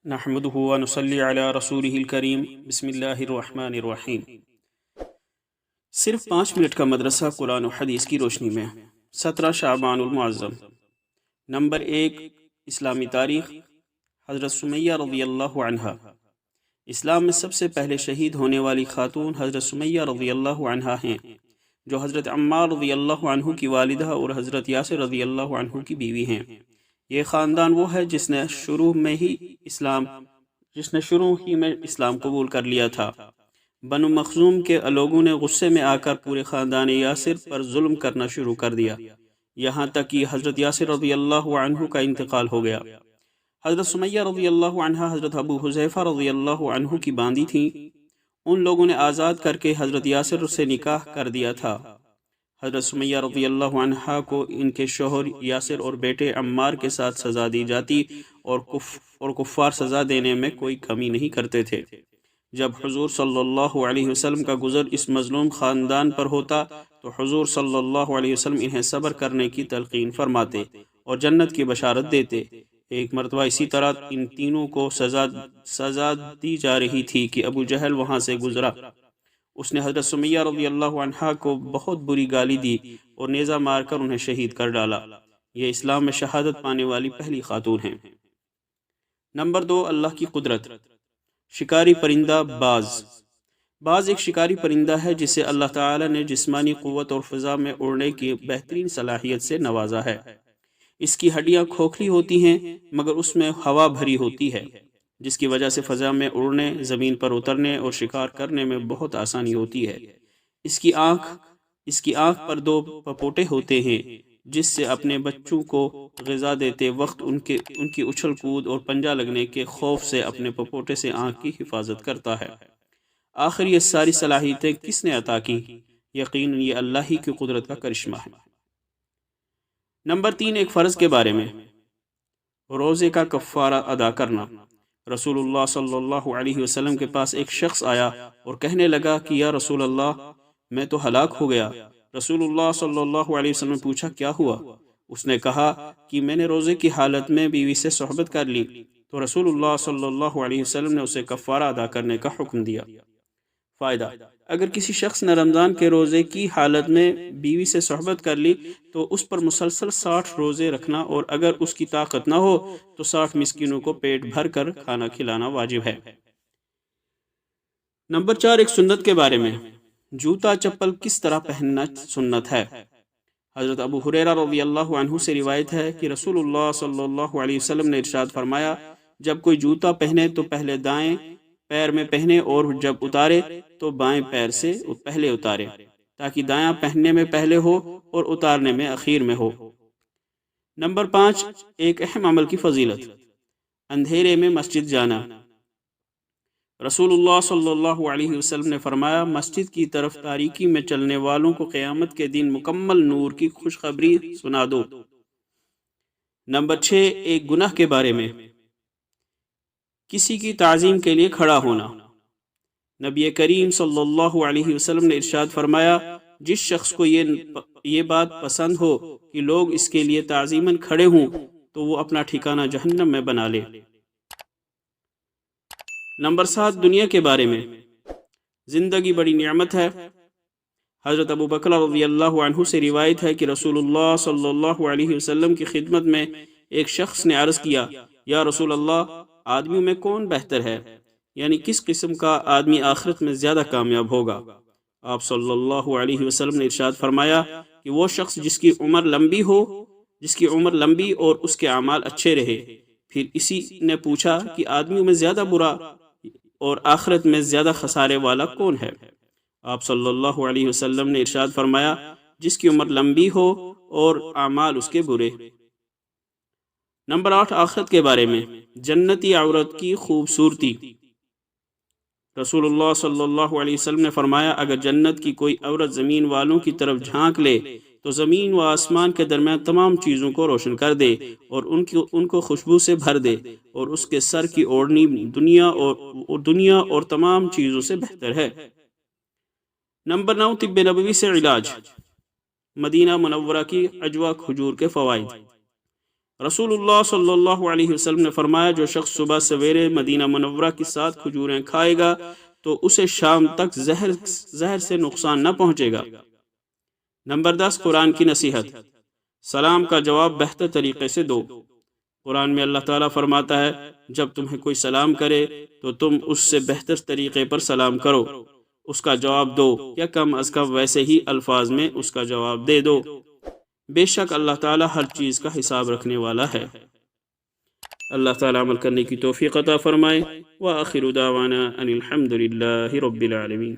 نحمده ونصلي علی رسولہ الکریم بسم اللہ الرحمن الرحیم۔ صرف 5 منٹ کا مدرسہ قرآن و حدیث کی روشنی میں 17 شعبان المعظم۔ نمبر 1، اسلامی تاریخ۔ حضرت سمیہ رضی اللہ عنہا۔ اسلام میں سب سے پہلے شہید ہونے والی خاتون حضرت سمیہ رضی اللہ عنہا ہیں، جو حضرت عمار رضی اللہ عنہ کی والدہ اور حضرت یاسر رضی اللہ عنہ کی بیوی ہیں۔ یہ خاندان وہ ہے جس نے شروع ہی میں اسلام قبول کر لیا تھا۔ بنو مخزوم کے لوگوں نے غصے میں آ کر پورے خاندان یاسر پر ظلم کرنا شروع کر دیا، یہاں تک کہ حضرت یاسر رضی اللہ عنہ کا انتقال ہو گیا۔ حضرت سمیہ رضی اللہ عنہ حضرت ابو حذیفہ رضی اللہ عنہ کی باندی تھیں۔ ان لوگوں نے آزاد کر کے حضرت یاسر سے نکاح کر دیا تھا۔ حضرت سمیہ رضی اللہ عنہ کو ان کے شوہر یاسر اور بیٹے عمار کے ساتھ سزا دی جاتی اور کفار سزا دینے میں کوئی کمی نہیں کرتے تھے۔ جب حضور صلی اللہ علیہ وسلم کا گزر اس مظلوم خاندان پر ہوتا تو حضور صلی اللہ علیہ وسلم انہیں صبر کرنے کی تلقین فرماتے اور جنت کی بشارت دیتے۔ ایک مرتبہ اسی طرح ان تینوں کو سزا دی جا رہی تھی کہ ابو جہل وہاں سے گزرا۔ اس نے حضرت سمیہ رضی اللہ عنہ کو بہت بری گالی دی اور نیزہ مار کر انہیں شہید کر ڈالا۔ یہ اسلام میں شہادت پانے والی پہلی خاتون ہیں۔ نمبر 2، اللہ کی قدرت۔ شکاری پرندہ باز ایک شکاری پرندہ ہے جسے اللہ تعالی نے جسمانی قوت اور فضا میں اڑنے کی بہترین صلاحیت سے نوازا ہے۔ اس کی ہڈیاں کھوکھلی ہوتی ہیں مگر اس میں ہوا بھری ہوتی ہے، جس کی وجہ سے فضا میں اڑنے، زمین پر اترنے اور شکار کرنے میں بہت آسانی ہوتی ہے۔ اس کی آنکھ پر 2 پپوٹے ہوتے ہیں جس سے اپنے بچوں کو غذا دیتے وقت ان کی اچھل کود اور پنجہ لگنے کے خوف سے اپنے پپوٹے سے آنکھ کی حفاظت کرتا ہے۔ آخر یہ ساری صلاحیتیں کس نے عطا کی؟ یقیناً یہ اللہ ہی کی قدرت کا کرشمہ ہے۔ نمبر 3، ایک فرض کے بارے میں، روزے کا کفارہ ادا کرنا۔ رسول اللہ صلی اللہ علیہ وسلم کے پاس ایک شخص آیا اور کہنے لگا کہ یا رسول اللہ، میں تو ہلاک ہو گیا۔ رسول اللہ صلی اللہ علیہ وسلم نے پوچھا کیا ہوا؟ اس نے کہا کہ میں نے روزے کی حالت میں بیوی سے صحبت کر لی۔ تو رسول اللہ صلی اللہ علیہ وسلم نے اسے کفارہ ادا کرنے کا حکم دیا۔ فائدہ: اگر کسی شخص نے رمضان کے روزے کی حالت میں بیوی سے صحبت کر لی تو اس پر مسلسل 60 روزے رکھنا، اور اگر اس کی طاقت نہ ہو تو 60 مسکینوں کو پیٹ بھر کر کھانا کھلانا واجب ہے۔ نمبر 4، ایک سنت کے بارے میں، جوتا چپل کس طرح پہننا سنت ہے۔ حضرت ابو ہریرہ رضی اللہ عنہ سے روایت ہے کہ رسول اللہ صلی اللہ علیہ وسلم نے ارشاد فرمایا، جب کوئی جوتا پہنے تو پہلے دائیں پیر میں پہنے اور جب اتارے تو بائیں پیر سے پہلے اتارے، تاکہ دایاں پہننے میں پہلے ہو اور اتارنے میں اخیر میں ہو۔ نمبر 5، ایک اہم عمل کی فضیلت، اندھیرے میں مسجد جانا۔ رسول اللہ صلی اللہ علیہ وسلم نے فرمایا، مسجد کی طرف تاریکی میں چلنے والوں کو قیامت کے دن مکمل نور کی خوشخبری سنا دو۔ نمبر 6، ایک گناہ کے بارے میں، کسی کی تعظیم کے لیے کھڑا ہونا۔ نبی کریم صلی اللہ علیہ وسلم نے ارشاد فرمایا، جس شخص کو یہ بات پسند ہو کہ لوگ اس کے لیے تعظیماً کھڑے ہوں تو وہ اپنا ٹھکانہ جہنم میں بنا لے۔ نمبر 7، دنیا کے بارے میں، زندگی بڑی نعمت ہے۔ حضرت ابو بکر رضی اللہ عنہ سے روایت ہے کہ رسول اللہ صلی اللہ علیہ وسلم کی خدمت میں ایک شخص نے عرض کیا، یا رسول اللہ، آدمیوں میں کون بہتر ہے؟ یعنی کس قسم کا آدمی آخرت میں زیادہ کامیاب ہوگا؟ آپ صلی اللہ علیہ وسلم نے ارشاد فرمایا کہ وہ شخص جس کی عمر لمبی اور اس کے اعمال اچھے رہے۔ پھر اسی نے پوچھا کہ آدمیوں میں زیادہ برا اور آخرت میں زیادہ خسارے والا کون ہے؟ آپ صلی اللہ علیہ وسلم نے ارشاد فرمایا، جس کی عمر لمبی ہو اور اعمال اس کے برے۔ نمبر 8، آخرت کے بارے میں، جنتی عورت کی خوبصورتی۔ رسول اللہ صلی اللہ علیہ وسلم نے فرمایا، اگر جنت کی کوئی عورت زمین والوں کی طرف جھانک لے تو زمین و آسمان کے درمیان تمام چیزوں کو روشن کر دے اور ان کو خوشبو سے بھر دے، اور اس کے سر کی اوڑھنی دنیا اور تمام چیزوں سے بہتر ہے۔ نمبر 9، طب نبوی سے علاج، مدینہ منورہ کی عجوہ کھجور کے فوائد۔ رسول اللہ صلی اللہ علیہ وسلم نے فرمایا جو شخص صبح سویرے مدینہ منورہ کی 7 کھجوریں کھائے گا تو اسے شام تک زہر سے نقصان نہ پہنچے گا۔ نمبر 10، قرآن کی نصیحت۔ سلام کا جواب بہتر طریقے سے دو۔ قرآن میں اللہ تعالیٰ فرماتا ہے جب تمہیں کوئی سلام کرے تو تم اس سے بہتر طریقے پر سلام کرو، اس کا جواب دو یا کم از کم ویسے ہی الفاظ میں اس کا جواب دے دو۔ بے شک اللہ تعالیٰ ہر چیز کا حساب رکھنے والا ہے۔ اللہ تعالیٰ عمل کرنے کی توفیق عطا فرمائے۔ وآخر دعوانا ان الحمد للہ رب العالمین۔